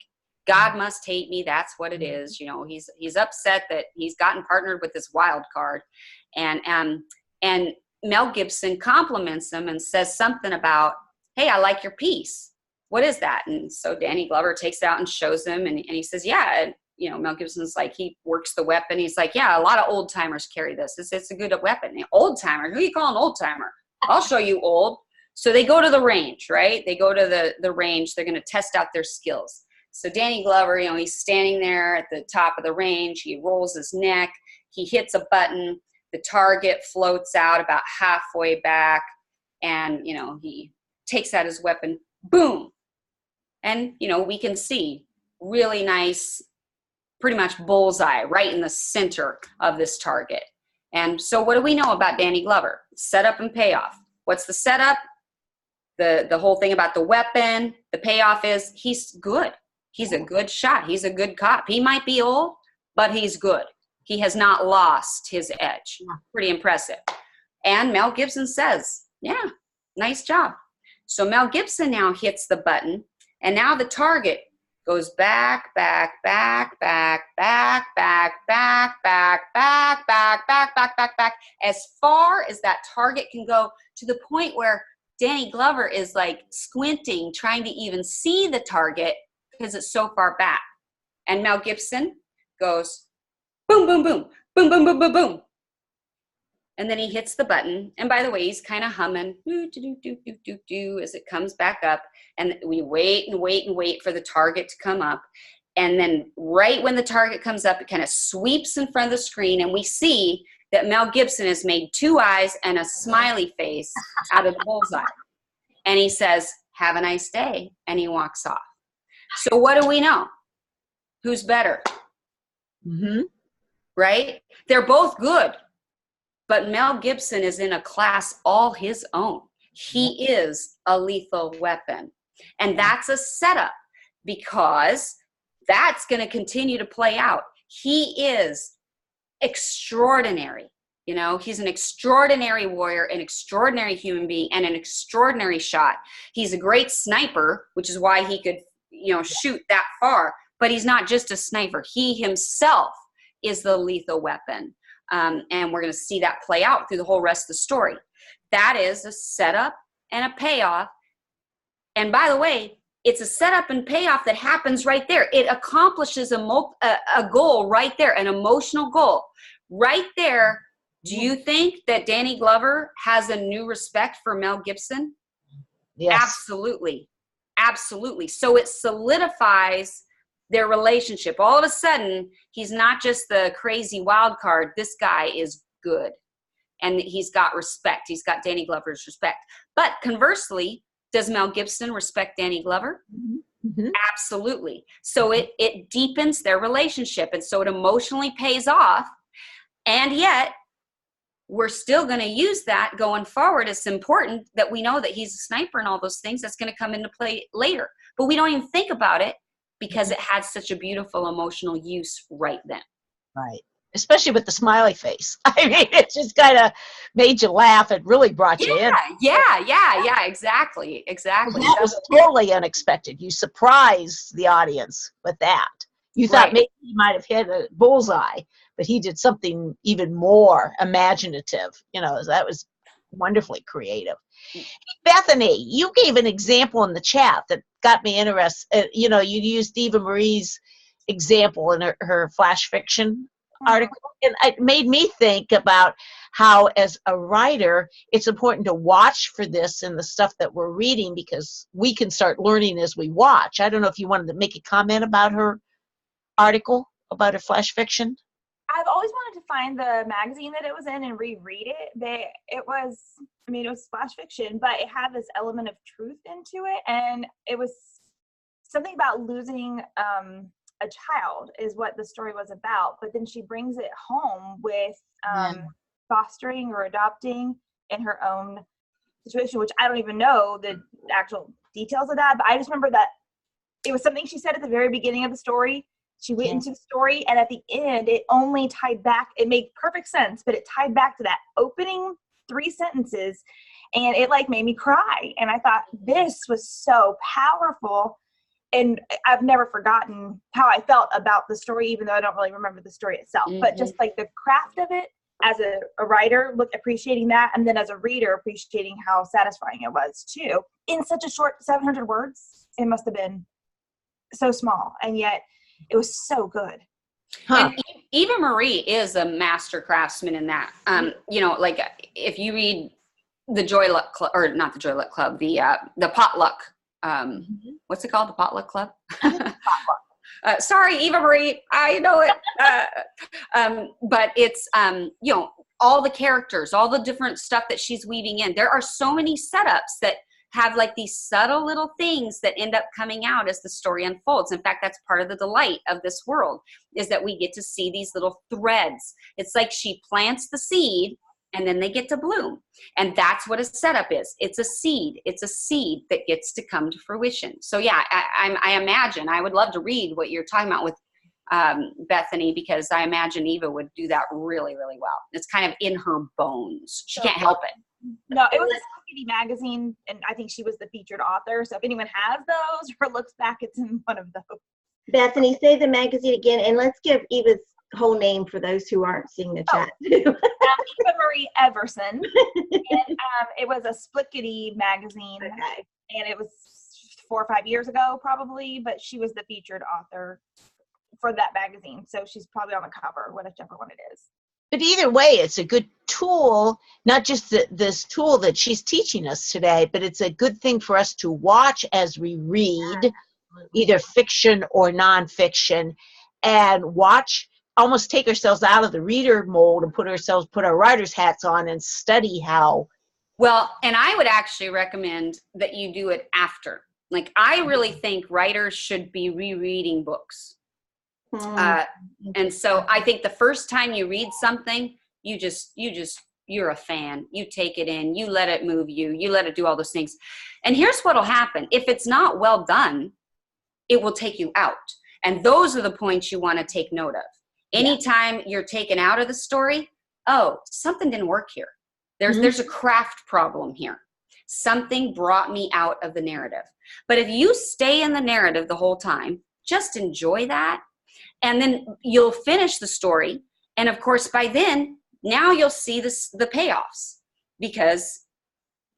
God must hate me. That's what it is. He's upset that he's gotten partnered with this wild card, and Mel Gibson compliments him and says something about, hey, I like your piece. What is that? And so Danny Glover takes it out and shows him, and he says, yeah. And, Mel Gibson's like, he works the weapon. He's like, yeah, a lot of old timers carry this. It's a good weapon. Old timer? Who you call an old timer? I'll show you old. So they go to the range, right? They go to the range. They're going to test out their skills. So Danny Glover, he's standing there at the top of the range. He rolls his neck. He hits a button. The target floats out about halfway back. And, he takes out his weapon. Boom. And, we can see really nice, pretty much bullseye right in the center of this target. And so what do we know about Danny Glover? Setup and payoff. What's the setup? The whole thing about the weapon. The payoff is he's good. He's a good shot. He's a good cop. He might be old, but he's good. He has not lost his edge. Pretty impressive. And Mel Gibson says, yeah, nice job. So Mel Gibson now hits the button, and now the target goes back, back, back, back, back, back, back, back, back, back, back, back, back, back, as far as that target can go, to the point where Danny Glover is like squinting, trying to even see the target because it's so far back. And Mel Gibson goes, boom, boom, boom, boom, boom, boom, boom, boom. And then he hits the button. And by the way, he's kind of humming as it comes back up. And we wait and wait and wait for the target to come up. And then right when the target comes up, it kind of sweeps in front of the screen. And we see that Mel Gibson has made 2 eyes and a smiley face out of the bullseye. And he says, have a nice day. And he walks off. So what do we know? Who's better? Mm-hmm. Right? They're both good. But Mel Gibson is in a class all his own. He is a lethal weapon. And that's a setup, because that's going to continue to play out. He is extraordinary. He's an extraordinary warrior, an extraordinary human being, and an extraordinary shot. He's a great sniper, which is why he could, shoot that far. But he's not just a sniper. He himself is the lethal weapon. And we're going to see that play out through the whole rest of the story. That is a setup and a payoff. And by the way, it's a setup and payoff that happens right there. It accomplishes a goal right there, an emotional goal. Right there, do you think that Danny Glover has a new respect for Mel Gibson? Yes. Absolutely. Absolutely. So it solidifies their relationship. All of a sudden, he's not just the crazy wild card. This guy is good. And he's got respect. He's got Danny Glover's respect. But conversely, does Mel Gibson respect Danny Glover? Mm-hmm. Absolutely. So it deepens their relationship. And so it emotionally pays off. And yet, we're still going to use that going forward. It's important that we know that he's a sniper and all those things. That's going to come into play later. But we don't even think about it, because it had such a beautiful emotional use right then. Right. Especially with the smiley face. I mean, it just kind of made you laugh. It really brought you in. Yeah, exactly. That was totally unexpected. You surprised the audience with that. You thought maybe he might have hit a bullseye, but he did something even more imaginative. That was wonderfully creative. Bethany, you gave an example in the chat that got me interested. You used Eva Marie's example in her flash fiction article, and it made me think about how, as a writer, it's important to watch for this in the stuff that we're reading, because we can start learning as we watch. I don't know if you wanted to make a comment about her article about a flash fiction? I've always wanted to find the magazine that it was in and reread it. It was flash fiction, but it had this element of truth into it, and it was something about losing a child is what the story was about. But then she brings it home with fostering or adopting in her own situation, which I don't even know the actual details of that, but I just remember that it was something she said at the very beginning of the story. She went into the story, and at the end, it only tied back. It made perfect sense, but it tied back to that opening 3 sentences, and it like made me cry. And I thought, this was so powerful. And I've never forgotten how I felt about the story, even though I don't really remember the story itself. But just like the craft of it, as a writer, appreciating that, and then as a reader, appreciating how satisfying it was too. In such a short 700 words, it must have been so small, and yet it was so good. And Eva Marie is a master craftsman in that. You know, like if you read the Joy Luck Club, or not the Joy Luck Club, the Potluck. What's it called? The Potluck Club. Sorry, Eva Marie, I know it. But it's you know, all the characters, all the different stuff that she's weaving in. There are so many setups that have like these subtle little things that end up coming out as the story unfolds. In fact, that's part of the delight of this world, is that we get to see these little threads. It's like she plants the seed and then they get to bloom. And that's what a setup is. It's a seed. It's a seed that gets to come to fruition. So yeah, I imagine, I would love to read what you're talking about with Bethany, because I imagine Eva would do that really, really well. It's kind of in her bones. She can't help it. No, it was a Sigourney magazine, and I think she was the featured author. So if anyone has those or looks back, it's in one of those. Bethany, say the magazine again, and let's give Eva's whole name for those who aren't seeing the chat. Eva Marie Everson. And, it was a Splickety magazine, and it was 4 or 5 years ago probably, but she was the featured author for that magazine. So she's probably on the cover, whichever one it is. But either way, it's a good tool, not just this tool that she's teaching us today, but it's a good thing for us to watch as we read, either fiction or nonfiction, and watch, almost take ourselves out of the reader mold and put our writer's hats on and study how. Well, and I would actually recommend that you do it after. Like, I really think writers should be rereading books. And so I think the first time you read something, you're a fan. You take it in, you let it move you, you let it do all those things. And here's what'll happen. If it's not well done, it will take you out. And those are the points you want to take note of. Anytime you're taken out of the story, oh, something didn't work here. There's a craft problem here. Something brought me out of the narrative. But if you stay in the narrative the whole time, just enjoy that. And then you'll finish the story. And of course, by then, now you'll see the payoffs, because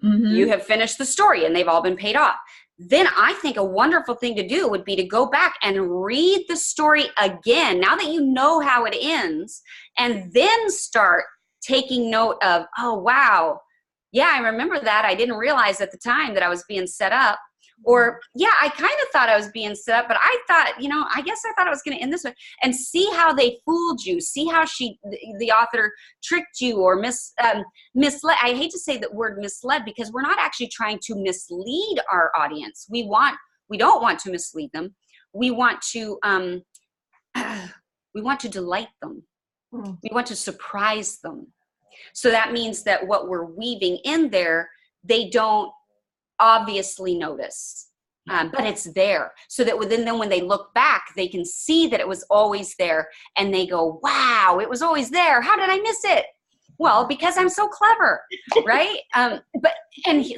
you have finished the story and they've all been paid off. Then I think a wonderful thing to do would be to go back and read the story again, now that you know how it ends, and then start taking note of, oh, wow, yeah, I remember that. I didn't realize at the time that I was being set up. Or, yeah, I kind of thought I was being set up, but I thought, I guess I thought I was going to end this way. And see how they fooled you. See how the author tricked you or misled. I hate to say the word misled, because we're not actually trying to mislead our audience. We don't want to mislead them. We want to delight them. We want to surprise them. So that means that what we're weaving in there, they don't obviously notice, but it's there, so that then when they look back, they can see that it was always there, and they go, wow, it was always there. How did I miss it? Well, because I'm so clever, right?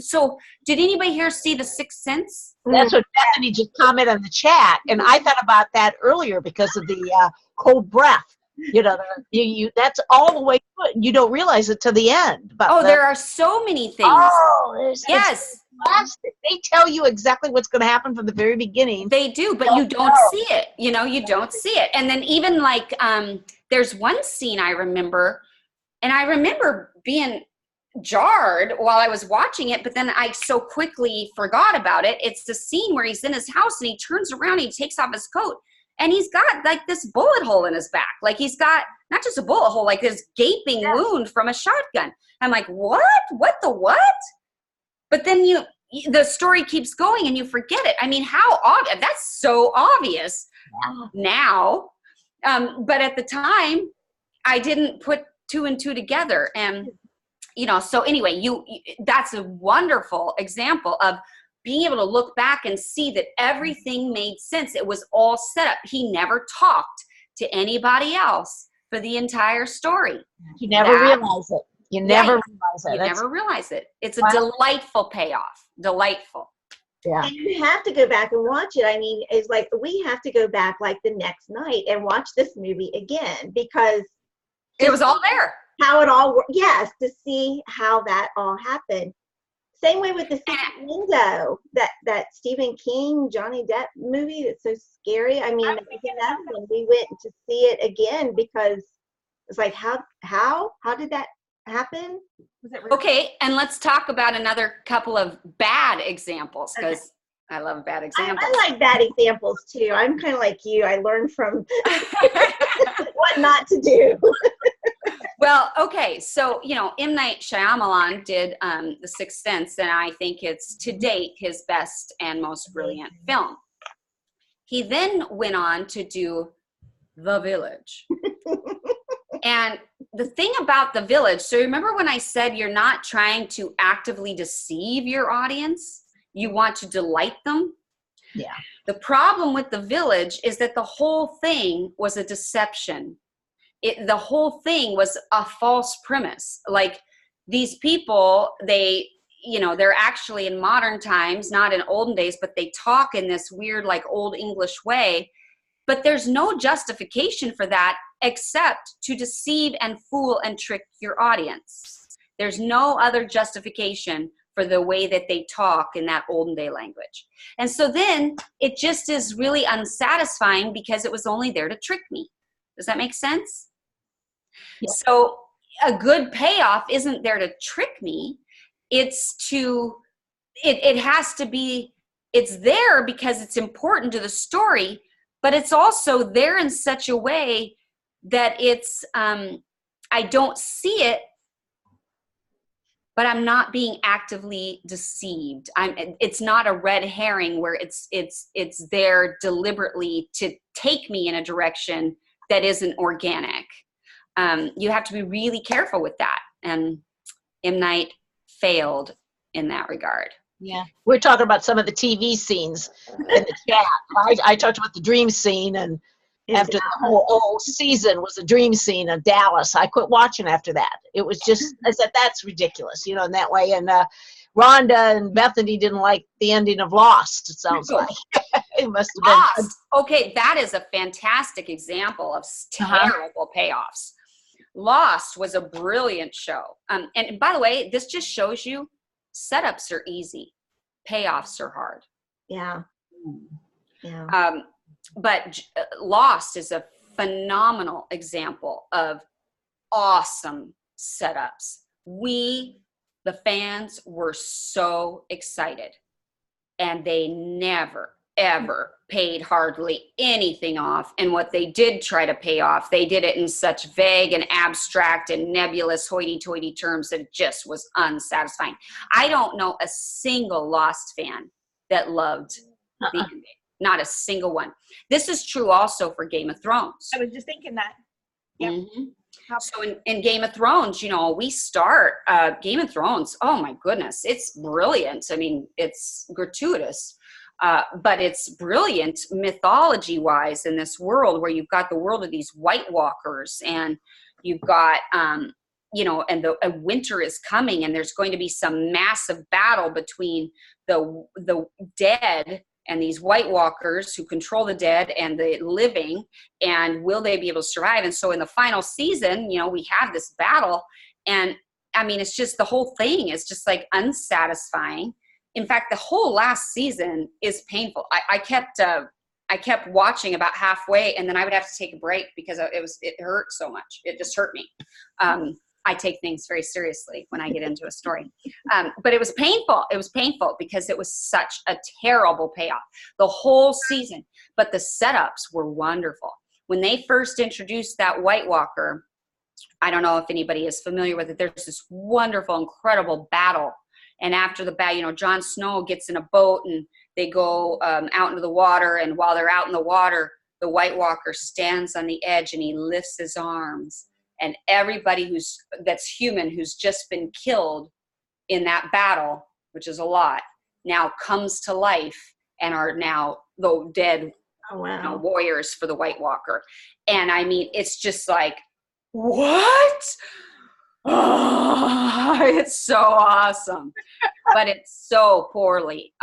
So did anybody here see The Sixth Sense? That's what Bethany just commented on the chat, and I thought about that earlier because of the cold breath. That's all the way good. You don't realize it till the end. But there are so many things. Oh, yes. They tell you exactly what's going to happen from the very beginning. They do, but you don't see it. You don't see it. And then even like there's one scene I remember, and I remember being jarred while I was watching it, but then I so quickly forgot about it. It's the scene where he's in his house and he turns around and he takes off his coat, and he's got like this bullet hole in his back. Like he's got not just a bullet hole, like this gaping wound from a shotgun. I'm like, what? What the what? But then the story keeps going and you forget it. I mean, how obvious? That's so obvious now. But at the time, I didn't put 2 and 2 together. And, so anyway, that's a wonderful example of being able to look back and see that everything made sense. It was all set up. He never talked to anybody else for the entire story. You never realize it. You never realize it. You never realize it. It's a delightful payoff. Delightful. Yeah. And you have to go back and watch it. I mean, it's like we have to go back like the next night and watch this movie again because it was all there. How it all worked. Yes, to see how that all happened. Same way with the Secret Window, that Stephen King, Johnny Depp movie that's so scary. I mean, we went to see it again because it's like, how did that happen? Okay, and let's talk about another couple of bad examples because I love bad examples. I like bad examples too. I'm kind of like you. I learned from what not to do. Well, okay, so, M. Night Shyamalan did The Sixth Sense, and I think it's, to date, his best and most brilliant film. He then went on to do The Village. And the thing about The Village, so remember when I said you're not trying to actively deceive your audience? You want to delight them? Yeah. The problem with The Village is that the whole thing was a deception. The whole thing was a false premise. Like these people, they're actually in modern times, not in olden days, but they talk in this weird, like old English way. But there's no justification for that except to deceive and fool and trick your audience. There's no other justification for the way that they talk in that olden day language. And so then it just is really unsatisfying because it was only there to trick me. Does that make sense? Yeah. So a good payoff isn't there to trick me. It's there because it's important to the story, but it's also there in such a way that it's, I don't see it, but I'm not being actively deceived. It's not a red herring where it's there deliberately to take me in a direction that isn't organic. You have to be really careful with that. And M. Night failed in that regard. Yeah. We're talking about some of the TV scenes in the chat. I talked about the dream scene, and after the whole season was a dream scene in Dallas. I quit watching after that. It was just, I said, that's ridiculous, in that way. And Rhonda and Bethany didn't like the ending of Lost, it sounds like. It must have been. Lost. Okay, that is a fantastic example of terrible payoffs. Lost was a brilliant show. And by the way, this just shows you setups are easy. Payoffs are hard. Yeah. Yeah. But Lost is a phenomenal example of awesome setups. We, the fans, were so excited. And they never, ever paid hardly anything off. And what they did try to pay off, they did it in such vague and abstract and nebulous hoity-toity terms that it just was unsatisfying. I don't know a single Lost fan that loved the ending. Not a single one. This is true also for Game of Thrones. I was just thinking that. Yep. Mm-hmm. So in Game of Thrones, we start Game of Thrones. Oh my goodness, it's brilliant. I mean, it's gratuitous. But it's brilliant mythology-wise in this world where you've got the world of these White Walkers, and you've got, and a winter is coming, and there's going to be some massive battle between the dead and these White Walkers who control the dead and the living, and will they be able to survive? And so in the final season, we have this battle, and I mean, it's just the whole thing is just like unsatisfying. In fact, the whole last season is painful. I kept watching about halfway, and then I would have to take a break because it hurt so much. It just hurt me. I take things very seriously when I get into a story. But it was painful. It was painful because it was such a terrible payoff the whole season. But the setups were wonderful. When they first introduced that White Walker, I don't know if anybody is familiar with it. There's this wonderful, incredible battle. And after the battle, you know, Jon Snow gets in a boat and they go out into the water. And while they're out in the water, the White Walker stands on the edge and he lifts his arms. And everybody that's human who's just been killed in that battle, which is a lot, now comes to life and are now the dead warriors for the White Walker. And I mean, it's just like, what? Oh, it's so awesome. But it's so poorly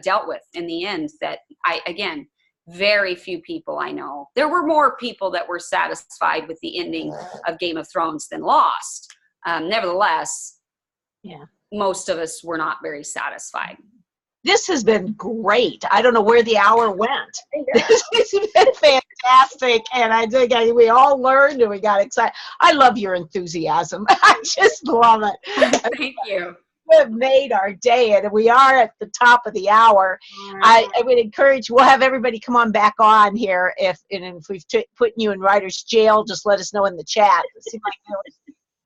dealt with in the end that again, very few people I know. There were more people that were satisfied with the ending of Game of Thrones than lost. Nevertheless, most of us were not very satisfied. This has been great. I don't know where the hour went. This has been fantastic. And I think we all learned and we got excited. I love your enthusiasm. I just love it. Thank you. You have made our day, and we are at the top of the hour. I would encourage, we'll have everybody come on back on here. If we've put you in writer's jail, just let us know in the chat.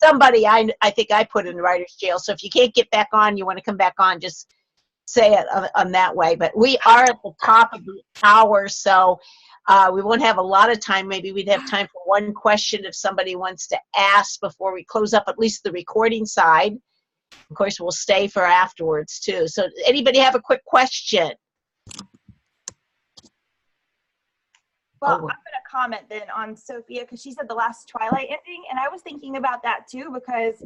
Somebody I think I put in writer's jail. So if you can't get back on, you want to come back on, just say it on that way. But we are at the top of the hour, so we won't have a lot of time. Maybe we'd have time for one question if somebody wants to ask before we close up at least the recording side. Of course, we'll stay for afterwards, too. So anybody have a quick question? Well, I'm going to comment then on Sophia, because she said the last Twilight ending, and I was thinking about that, too, because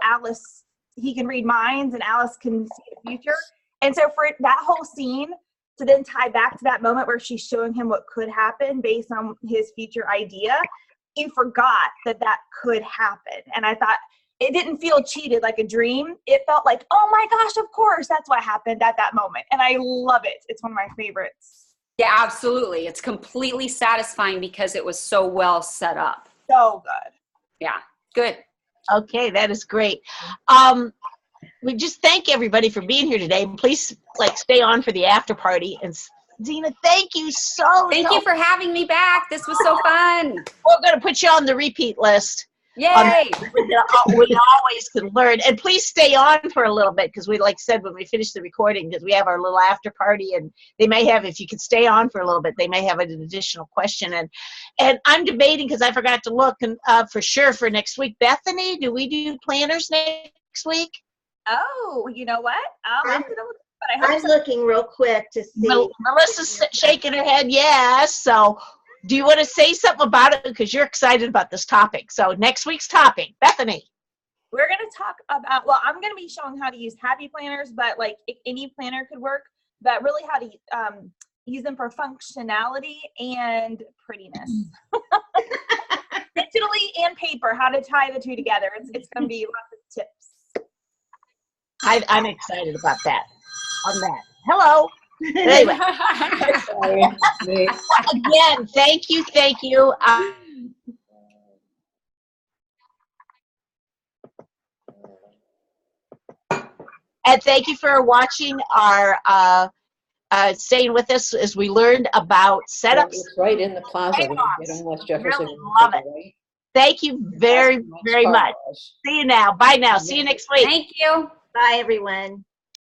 Alice, he can read minds, and Alice can see the future. And so for that whole scene to then tie back to that moment where she's showing him what could happen based on his future idea, you forgot that could happen. And I thought, it didn't feel cheated like a dream. It felt like, oh my gosh, of course, that's what happened at that moment. And I love it. It's one of my favorites. Yeah, absolutely. It's completely satisfying because it was so well set up. So good. Yeah, good. Okay, that is great. We just thank everybody for being here today. Please, stay on for the after party. And Zena, thank you Thank you for having me back. This was so fun. We're going to put you on the repeat list. Yay! We always can learn. And please stay on for a little bit, because we, like said, when we finish the recording, because we have our little after party, and they may have, if you could stay on for a little bit, they may have an additional question. And I'm debating, because I forgot to look, and for sure for next week. Bethany, do we do planners next week? Oh, you know what? I'll have to look, but I'm looking real quick to see. Melissa's shaking her head yes. So do you want to say something about it, because you're excited about this topic? So next week's topic, Bethany. We're going to talk about, well, I'm going to be showing how to use happy planners, but any planner could work, but really how to use them for functionality and prettiness. Digitally and paper, how to tie the two together. It's going to be lots of tips. I'm excited about that. On that. Hello. Anyway. Again, thank you. And thank you for watching our staying with us as we learned about setups. It's right in the plaza. When you get on West Jefferson. Really love it. Right? Thank you very much. See you now. Bye now. See you next week. Thank you. Bye, everyone.